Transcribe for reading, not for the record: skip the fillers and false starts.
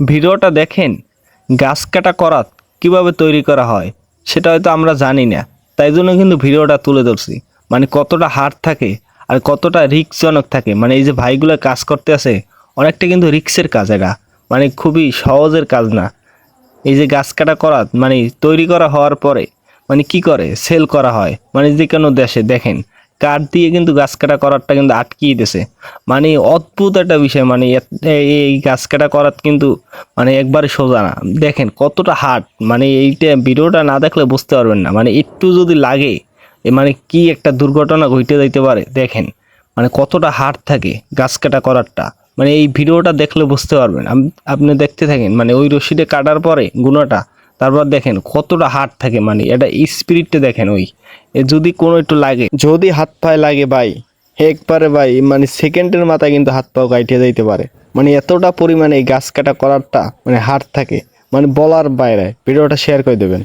ভিডিওটা দেখেন গাছ কাটা করাত কিভাবে তৈরি করা হয় সেটা হয়তো আমরা জানি না, তাই জন্য কিন্তু ভিডিওটা তুলে ধরছি। মানে কতটা হার্ড থাকে আর কতটা রিস্কজনক থাকে। মানে এই যে ভাইগুলো কাজ করতে আছে, অনেকটা কিন্তু রিস্কের কাজ এটা, মানে খুবই সহজের কাজ না। এই যে গাছ কাটা করা মানে তৈরি করা হওয়ার পরে মানে কি করে সেল করা হয়, মানে যে কোনো দেশে দেখেন কাঠ দিয়ে কিন্তু গাছ কাটা করারটা কিন্তু আটকিয়ে দিছে। মানে অদ্ভুত একটা বিষয়। মানে এই গাছ কাটা করার কিন্তু মানে একবারে সোজা না। দেখেন কতটা হার্ড, মানে এইটা ভিডিওটা না দেখলে বুঝতে পারবেন না। মানে একটু যদি লাগে মানে কি একটা দুর্ঘটনা ঘটে যাইতে পারে। দেখেন মানে কতটা হার্ড থাকে গাছ কাটা করারটা, মানে এই ভিডিওটা দেখলে বুঝতে পারবেন। আপনি দেখতে থাকেন, মানে ওই রশিদে কাটার পরে গুণাটা, তারপর দেখেন কতটা হার্ড থাকে। মানে এটা স্পিরিটটা দেখেন, ওই যদি কোনো একটু লাগে, যদি হাত পায়ে লাগে ভাই একবারে ভাই মানে সেকেন্ডের মাথায় কিন্তু হাত পাও কাইটে যাইতে পারে। মানে এতটা পরিমাণে এই গাছ কাটা করারটা মানে হার্ড থাকে, মানে বলার বাইরে। ভিডিওটা শেয়ার করে দেবেন।